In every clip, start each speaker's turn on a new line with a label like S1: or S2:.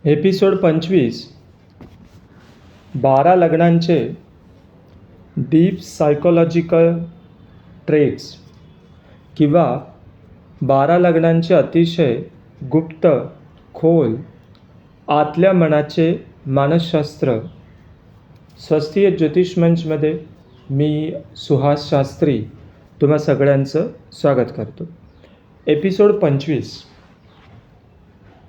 S1: Episode 25 12 लग्नांचे deep psychological traits किंवा 12 लग्नांचे अतिशय गुप्त खोल आतल्या मनाचे मानसशास्त्र. स्वस्तिय ज्योतिष मंचमध्ये मी सुहास शास्त्री तुम्हा सगळ्यांचं स्वागत करतो. एपिसोड 25.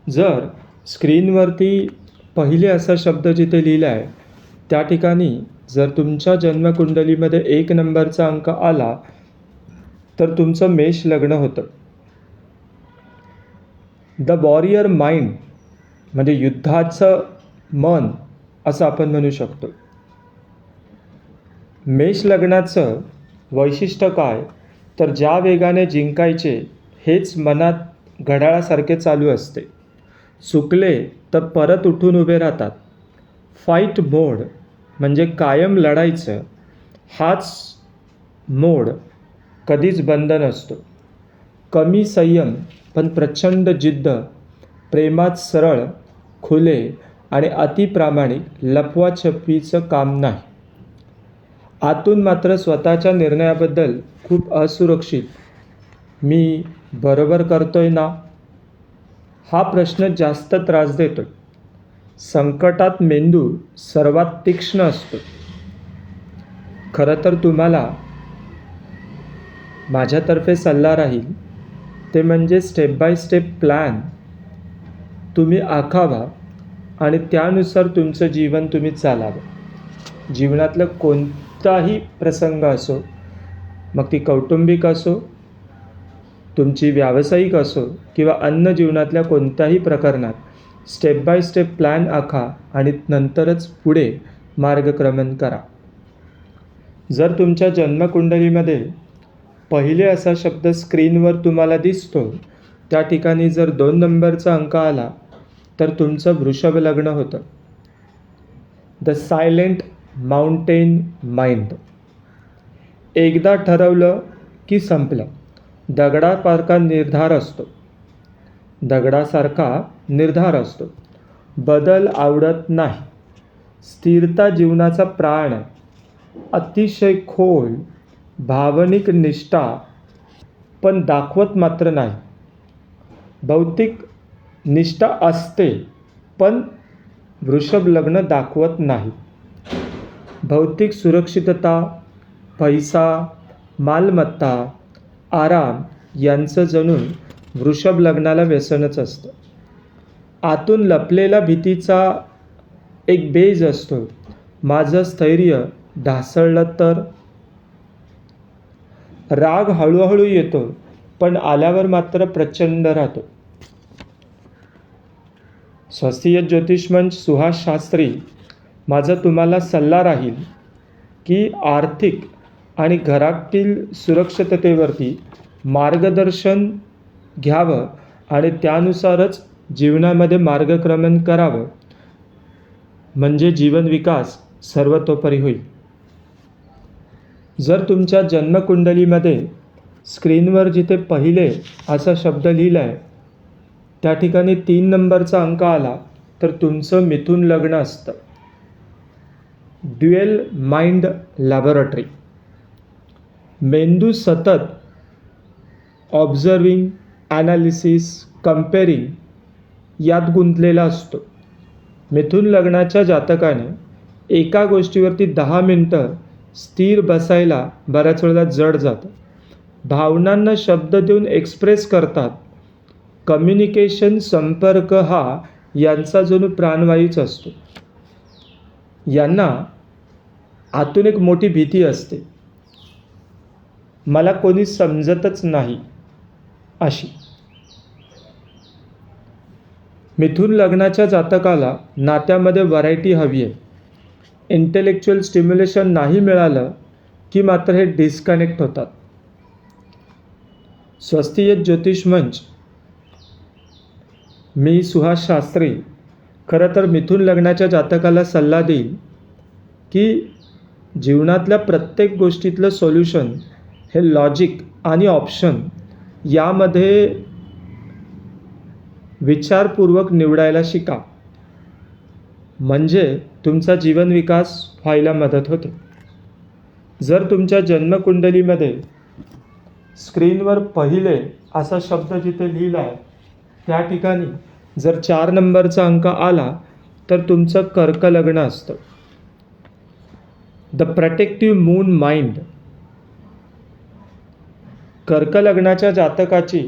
S1: जर स्क्रीनवरती पहिले असा शब्द जिथे लिहिला आहे त्या ठिकाणी जर तुमच्या जन्मकुंडलीमध्ये 1 नंबरचा अंक आला तर तुमचं मेष लग्न होतं. द वॉरियर माइंड म्हणजे युद्धाचं मन असं आपण म्हणू शकतो. मेष लग्नाचं वैशिष्ट्य काय तर ज्या वेगाने जिंकायचे हेच मनात घड्याळासारखे चालू असते. चुकले तर परत उठून उभे राहतात. फाईट मोड म्हणजे कायम लढायचं हाच मोड कधीच बंद नसतो. कमी संयम पण प्रचंड जिद्द. प्रेमात सरळ खुले आणि अतिप्रामाणिक. लपवाछपवीचं काम नाही. आतून मात्र स्वतःच्या निर्णयाबद्दल खूप असुरक्षित. मी बरोबर करतोय ना हा प्रश्न जास्त त्रास देतो. संकटात मेंदू सर्वात तीक्ष्ण असतो. खरं तर तुम्हाला माझ्यातर्फे सल्ला राहील ते म्हणजे स्टेप बाय स्टेप प्लॅन तुम्ही आखावा आणि त्यानुसार तुमचं जीवन तुम्ही चालावं. जीवनातलं कोणताही प्रसंग असो, मग ती कौटुंबिक असो, तुमची व्यावसायिक असो किंवा अन्य जीवनातल्या कोणत्याही प्रकरणात स्टेप बाय स्टेप प्लॅन आखा आणि नंतरच पुढे मार्गक्रमण करा. जर तुमच्या जन्मकुंडलीमध्ये पहिले असा शब्द स्क्रीनवर तुम्हाला दिसतो त्या ठिकाणी जर 2 नंबरचा अंक आला तर तुमचं वृषभ लग्न होतं. The silent mountain mind. एकदा ठरवलं की संपलं. दगडासारखा निर्धार असतो. बदल आवडत नाही. स्थिरता जीवनाचा प्राण आहे. अतिशय खोल भावनिक निष्ठा पण दाखवत मात्र नाही. भौतिक निष्ठा असते पण वृषभ लग्न दाखवत नाही. भौतिक सुरक्षितता, पैसा, मालमत्ता, आराम यांचं जणू वृषभ लग्नाला व्यसनच असतं. आतून लपलेला भीतीचा एक बेज असतो. माझं स्थैर्य ढासळलं तर. राग हळूहळू येतो पण आल्यावर मात्र प्रचंड राहतो. स्वस्तिय ज्योतिष मंच सुहास शास्त्री माझा तुम्हाला सल्ला राहील की आर्थिक आणि घरातील सुरक्षिततेवरती मार्गदर्शन घ्यावं आणि त्यानुसारच जीवनामध्ये मार्गक्रमण करावं म्हणजे जीवन विकास सर्वतोपरी होईल. जर तुमच्या जन्मकुंडलीमध्ये स्क्रीनवर जिथे पहिले असा शब्द लिहिला आहे त्या ठिकाणी 3 नंबरचा अंक आला तर तुमचं मिथुन लग्न असतं. Dual mind laboratory. मेंदू सतत ऑब्झर्विंग, ॲनालिसिस, कंपेरिंग यात गुंतलेला असतो. मिथुन लग्नाच्या जातकाने एका गोष्टीवरती 10 मिनटं स्थिर बसायला बऱ्याच वेळेला जड जातं. भावनांना शब्द देऊन एक्सप्रेस करतात. कम्युनिकेशन, संपर्क हा यांचा जणू प्राणवायूच असतो. यांना आतून एक मोठी भीती असते. मला कोणी समजतच नाही अशी. मिथुन लग्नाच्या जातकाला नात्यामध्ये व्हरायटी हवी आहे. इंटेलेक्च्युअल स्टिम्युलेशन नाही मिळालं की मात्र हे डिस्कनेक्ट होतात. स्वस्तिय ज्योतिष मंच मी सुहास शास्त्री खरं तर मिथुन लग्नाच्या जातकाला सल्ला देईल की जीवनातल्या प्रत्येक गोष्टीतलं सोल्युशन हे लॉजिक आणि ऑप्शन यामध्ये विचारपूर्वक निवडायला शिका. म्हणजे तुमचा जीवन विकास व्हायला मदत होते. जर तुमच्या जन्मकुंडलीमध्ये स्क्रीनवर पहिले असा शब्द जिथे लिहिला आहे त्या ठिकाणी जर 4 नंबरचा अंक आला तर तुमचं कर्क लग्न असतं. The protective moon mind. कर्क लग्नाच्या जातकाची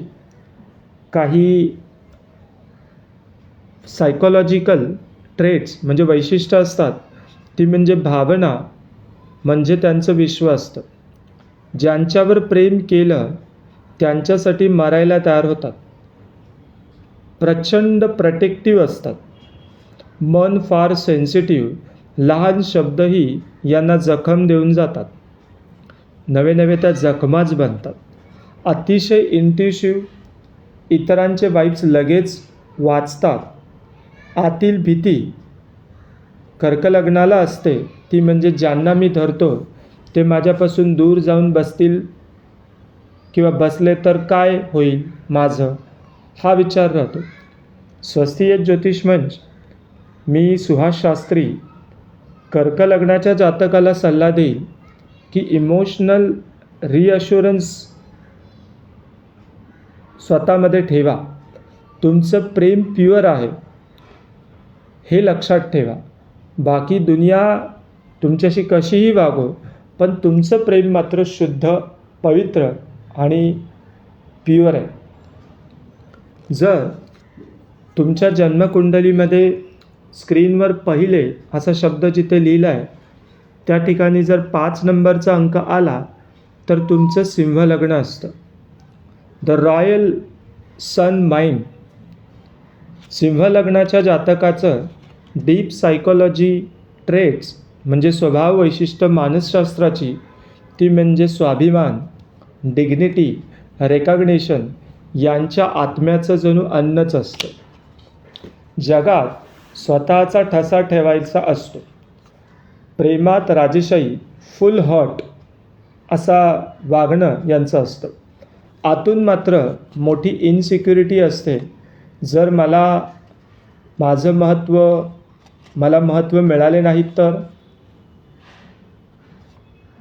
S1: काही सायकोलॉजिकल ट्रेट्स म्हणजे वैशिष्ट्य असतात. ती म्हणजे भावना म्हणजे त्यांचं विश्व असतं. ज्यांच्यावर प्रेम केलं त्यांच्यासाठी मरायला तयार होतात. प्रचंड प्रोटेक्टिव्ह असतात. मन फार सेन्सिटिव्ह. लहान शब्दही यांना जखम देऊन जातात. नवे नवे त्या जखमाच बनतात. अतिशय इंट्युसिव्ह. इतरांचे वाईब्स लगेच वाचतात. आतील भीती कर्कलग्नाला असते ती म्हणजे ज्यांना मी धरतो ते माझ्यापासून दूर जाऊन बसतील किंवा बसले तर काय होईल माझं, हा विचार राहतो. स्वस्तिय ज्योतिष मंच, मी सुहास शास्त्री कर्कलग्नाच्या जातकाला सल्ला देईल की इमोशनल रिअश्युरन्स स्वतःमध्ये ठेवा. तुमचं प्रेम प्युअर आहे हे लक्षात ठेवा. बाकी दुनिया तुमच्याशी कशीही वागो पण तुमचं प्रेम मात्र शुद्ध, पवित्र आणि प्युअर आहे. जर तुमच्या जन्मकुंडलीमध्ये स्क्रीनवर पहिले असा शब्द जिथे लिहिला आहे त्या ठिकाणी जर 5 नंबरचा अंक आला तर तुमचं सिंह लग्न असतं. The royal sun mind. सिंह लग्नाच्या जातकाचं डीप सायकोलॉजी ट्रेट्स म्हणजे स्वभाव वैशिष्ट्य मानसशास्त्राची ती म्हणजे स्वाभिमान, डिग्निटी, रेकॉग्निशन यांच्या आत्म्याचं जणू अन्नच असतं. जगात स्वतःचा ठसा ठेवायचा असतो. प्रेमात राजेशाही, फुल हॉट असा वागणं यांचं असतं. आतून मात्र मोठी इनसिक्युरिटी असते. जर मला महत्त्व मिळाले नाही तर.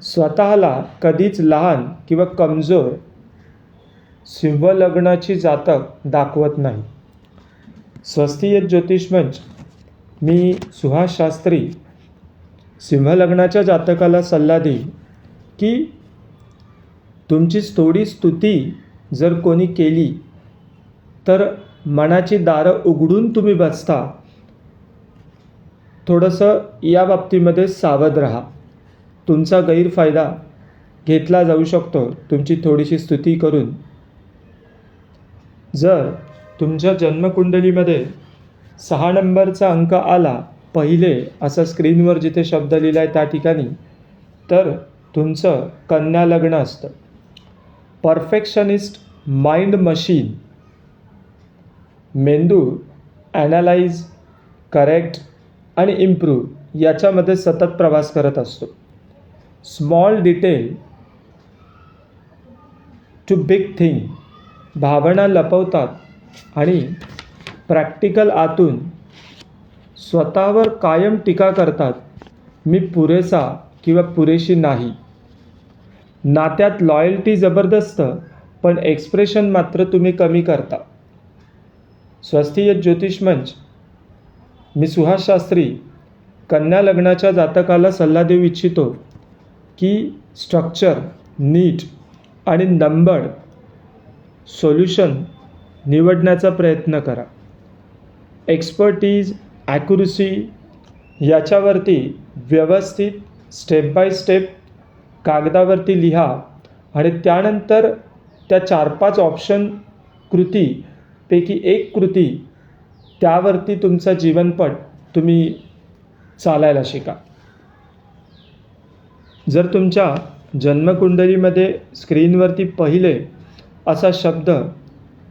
S1: स्वतःला कधीच लहान किंवा कमजोर सिंह लग्नाची जातक दाखवत नाही. स्वस्तिय ज्योतिष मंच, मी सुहास शास्त्री सिंह लग्नाच्या जातकाला सल्ला देईल की तुमची थोडी स्तुती जर कोणी केली तर मनाची दारं उघडून तुम्ही बसता. थोडंसं या बाबतीमध्ये सावध राहा. तुमचा गैरफायदा घेतला जाऊ शकतो तुमची थोडीशी स्तुती करून. जर तुमच्या जन्मकुंडलीमध्ये 6 नंबरचा अंक आला पहिले असा स्क्रीनवर जिथे शब्द लिहिला आहे त्या ठिकाणी तर तुमचं कन्या लग्न असतं. Perfectionist mind machine. मेंदू ॲनालाइज, करेक्ट आणि इम्प्रूव्ह याच्यामध्ये सतत प्रवास करत असतो. Small detail to big thing. भावना लपवतात आणि प्रॅक्टिकल आतून स्वतःवर कायम टीका करतात. मी पुरेसा किंवा पुरेशी नाही. नात्यात लॉयल्टी जबरदस्त पण एक्सप्रेशन मात्र तुम्ही कमी करता. स्वस्तिय ज्योतिष मंच, मी सुहास शास्त्री कन्या लग्नाच्या जातकाला सल्ला देऊ इच्छितो की स्ट्रक्चर, नीट आणि नंबर्ड सोल्युशन निवडण्याचा प्रयत्न करा. एक्सपर्टीज, ॲक्युरसी याच्यावरती व्यवस्थित स्टेप बाय स्टेप कागदावरती लिहा आणि त्यानंतर त्या 4-5 ऑप्शन कृतीपैकी एक कृती त्यावरती तुमचा जीवनपट तुम्ही चालायला शिका. जर तुमच्या जन्मकुंडलीमध्ये स्क्रीनवरती पहिले असा शब्द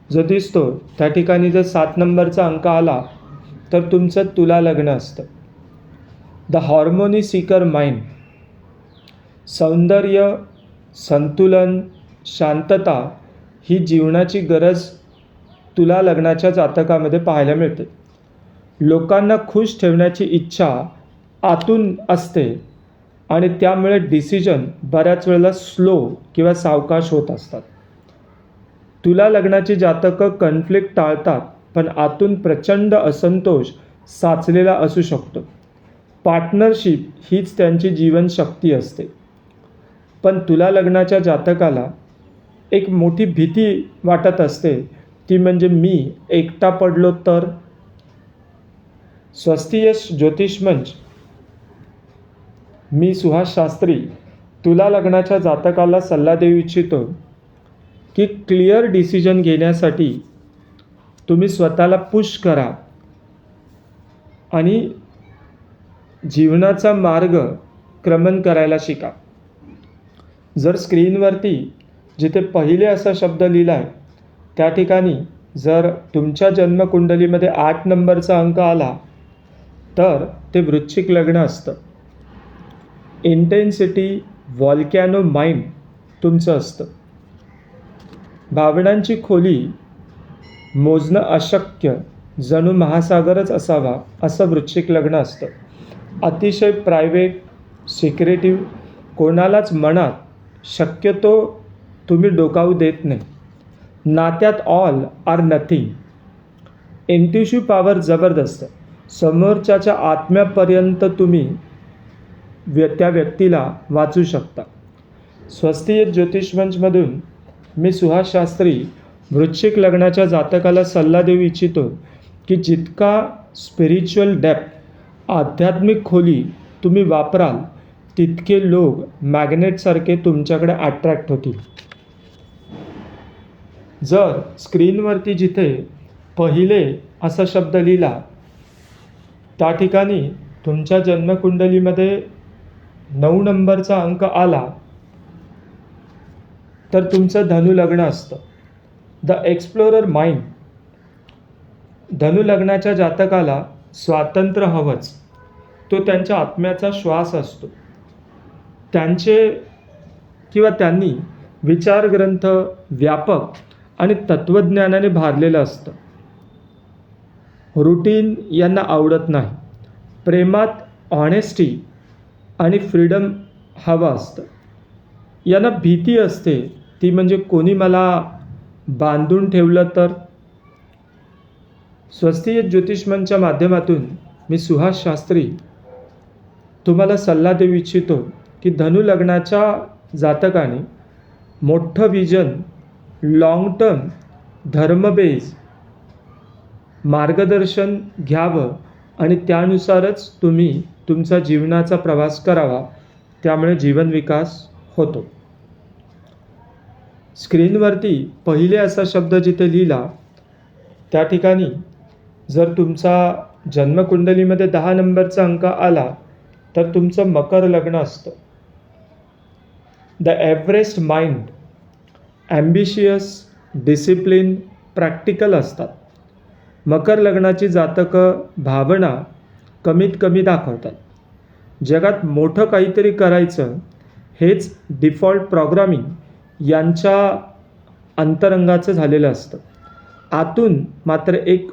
S1: जो दिसतो त्या ठिकाणी जर 7 नंबरचा अंक आला तर तुमचं तुला लग्न असतं. The harmony Sikar mind. सौंदर्य, संतुलन, शांतता ही जीवनाची गरज तुला लग्नाच्या जातकामध्ये पाहायला मिळते. लोकांना खुश ठेवण्याची इच्छा आतून असते आणि त्यामुळे डिसिजन बऱ्याच वेळेला स्लो किंवा सावकाश होत असतात. तुला लग्नाची जातकं कन्फ्लिक्ट टाळतात, पण आतून प्रचंड असंतोष साचलेला असू शकतो. पार्टनरशिप हीच त्यांची जीवनशक्ती असते. पण तुला लग्नाच्या जातकाला एक मोठी भीती वाटत असते, ती म्हणजे मी एकटा पडलो तर. स्वस्तियश ज्योतिषमंच, मी सुहास शास्त्री तुला लग्नाच्या जातकाला सल्ला देऊ इच्छितो की क्लिअर डिसिजन घेण्यासाठी तुम्ही स्वतःला पुश करा आणि जीवनाचा मार्ग क्रमण करायला शिका. जर स्क्रीनवरती जिथे पहिले असा शब्द लिहिला आहे त्या ठिकाणी जर तुमच्या जन्मकुंडलीमध्ये 8 नंबरचा अंक आला तर ते वृश्चिक लग्न असतं. इंटेन्सिटी, व्हॉल्कॅनो माइंड तुमचं असतं. भावनांची खोली मोजणं अशक्य, जणू महासागरच असावा असं वृश्चिक लग्न असतं. अतिशय प्रायव्हेट, सिक्रेटिव्ह, कोणालाच मनात शक्यतो तुम्ही डोकावू देत नाही. नात्यात ऑल आर नथिंग. इंट्युटिव्ह पॉवर जबरदस्त. समोरच्याच्या आत्म्यापर्यंत तुम्ही त्या व्यक्तीला वाचू शकता. स्वस्तियश ज्योतिषमंचमधून मी सुहास शास्त्री वृश्चिक लग्नाच्या जातकाला सल्ला देऊ इच्छितो की जितका स्पिरिच्युअल डेप्थ, आध्यात्मिक खोली तुम्ही वापराल तितके लोक मॅग्नेटसारखे तुमच्याकडे अट्रॅक्ट होतील. जर स्क्रीनवरती जिथे पहिले असा शब्द लिहिला त्या ठिकाणी तुमच्या जन्मकुंडलीमध्ये 9 नंबरचा अंक आला तर तुमचं धनु लग्न असतं. The explorer mind. धनु लग्नाच्या जातकाला स्वातंत्र्य हवंच. तो त्यांच्या आत्म्याचा श्वास असतो. त्यांनी विचारग्रंथ व्यापक आणि तत्त्वज्ञानाने भारलेलं असतं. रुटीन यांना आवडत नाही. प्रेमात ऑनेस्टी आणि फ्रीडम हवं असतं. यांना भीती असते, ती म्हणजे कोणी मला बांधून ठेवलं तर. स्वस्तियश ज्योतिषमनच्या माध्यमातून मी सुहास शास्त्री तुम्हाला सल्ला देऊ इच्छितो की धनु लग्नाच्या जातकाने मोठं विजन, लॉंग टर्म, धर्मबेज मार्गदर्शन घ्यावं आणि त्यानुसारच तुम्ही तुमचा जीवनाचा प्रवास करावा. त्यामुळे जीवन विकास होतो. स्क्रीनवरती पहिले असा शब्द जिथे लिहिला त्या ठिकाणी जर तुमचा जन्मकुंडलीमध्ये 10 नंबरचा अंक आला तर तुमचं मकर लग्न असतं. The Everest mind, ambitious, discipline, practical असतात. मकर लग्नाची जातकं भावना कमीत कमी दाखवतात. जगात मोठं काहीतरी करायचं हेच डिफॉल्ट प्रोग्रामिंग यांच्या अंतरंगाचं झालेलं असतं. आतून मात्र एक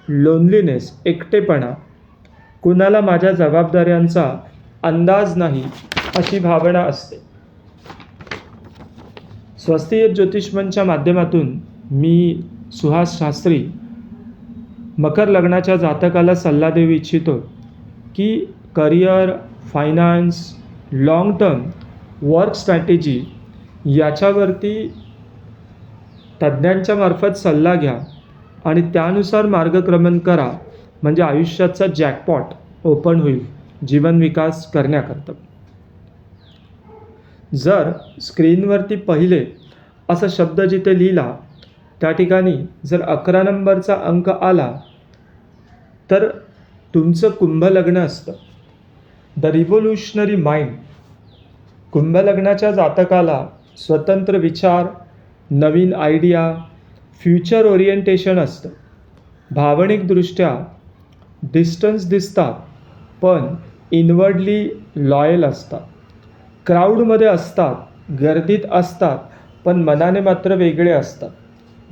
S1: लोनलीनेस, एकटेपणा, कुणाला माझ्या जबाबदाऱ्यांचा अंदाज नाही अशी भावना असते. स्वस्तियश ज्योतिषमनच्या माध्यमातून मी सुहास शास्त्री मकर लग्नाच्या जातकाला सल्ला देऊ इच्छितो की career, finance, long term, work strategy याच्यावरती तज्ज्ञांच्या मार्फत सल्ला घ्या आणि त्यानुसार मार्गक्रमण करा. म्हणजे आयुष्याचा जॅकपॉट ओपन होईल जीवन विकास करण्याकरता. जर स्क्रीनवरती पहिले असा शब्द जिथे लिहिला त्या ठिकाणी जर 11 नंबरचा अंक आला तर तुमचं कुंभ लग्न असतं. The revolutionary mind. कुंभ लग्नाच्या जातकाला स्वतंत्र विचार, नवीन आयडिया, फ्युचर ओरिएंटेशन असतं. भावनिकदृष्ट्या डिस्टन्स दिसतात पण इनवर्डली लॉयल असतात. क्राऊडमध्ये असतात, गर्दीत असतात पण मनाने मात्र वेगळे असतात.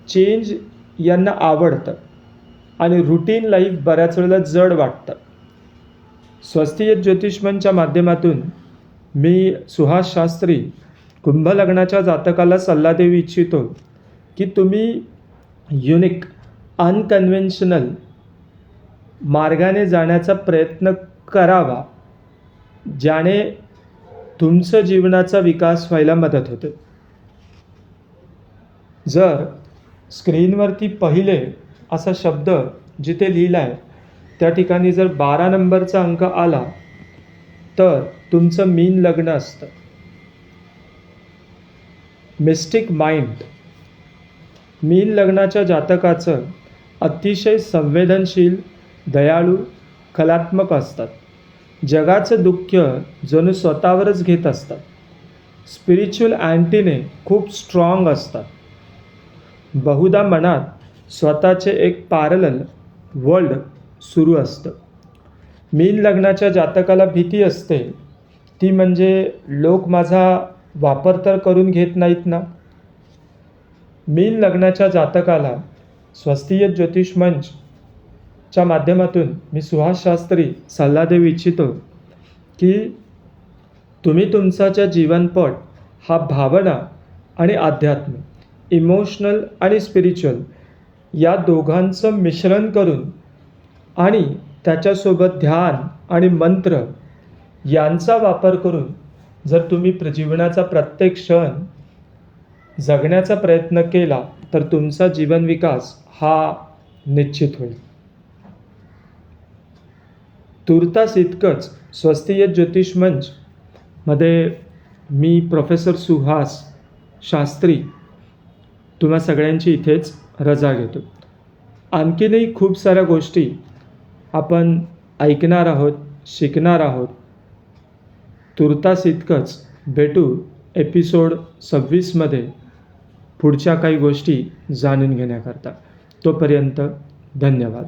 S1: चेंज यांना आवडतं. आणि रुटीन लाईफ बऱ्याच वेळेला जड वाटतं. स्वस्तियत ज्योतिष्मनच्या माध्यमातून मी सुहास शास्त्री कुंभ लग्नाच्या जातकाला सल्ला देऊ इच्छितो की तुम्ही युनिक अनकन्व्हेन्शनल मार्गाने जाण्याचा प्रयत्न करावा, ज्याने तुमचं जीवनाचा विकास व्हायला मदत होते. जर स्क्रीनवरती पहिले असा शब्द जिथे लिहिला आहे त्या ठिकाणी जर 12 नंबरचा अंक आला तर तुमचं मीन लग्न असतं. मिस्टिक माइंड मीन लग्नाच्या जातकाचं अतिशय संवेदनशील, दयाळू, कलात्मक असतात. जगाचं दुःख जणू स्वतःवरच घेत असतात. स्पिरिच्युअल अँटीने खूप स्ट्रॉंग असतात. बहुधा मनात स्वतःचे एक पॅरलल वर्ल्ड सुरू असतं. मीन लग्नाच्या जातकाला भीती असते ती म्हणजे लोक माझा वापर तर करून घेत नाहीत ना. मीन लग्नाच्या जातकाला स्वस्तियत ज्योतिष मंचच्या माध्यमातून मी सुहास शास्त्री सल्ला देऊ इच्छितो की तुम्ही तुमचा जीवनपट हा भावना आणि अध्यात्म, इमोशनल आणि स्पिरिच्युअल या दोघांचं मिश्रण करून आणि त्याच्यासोबत ध्यान आणि मंत्र यांचा वापर करून जर तुम्ही जीवनाचा प्रत्येक क्षण जगण्याचा प्रयत्न केला तर तुमचा जीवन विकास हा निश्चित होईल. तूर्तास इतकंच. स्वस्तियत ज्योतिष मंच मध्ये मी प्रोफेसर सुहास शास्त्री तुम्हा सगळ्यांची इथेच रजा घेतो. आणखीनही खूप साऱ्या गोष्टी आपण ऐकणार आहोत, शिकणार आहोत. तूर्तास इतकंच. भेटू एपिसोड 26मध्ये पुढच्या काही गोष्टी जाणून घेण्याकरता. तोपर्यंत धन्यवाद.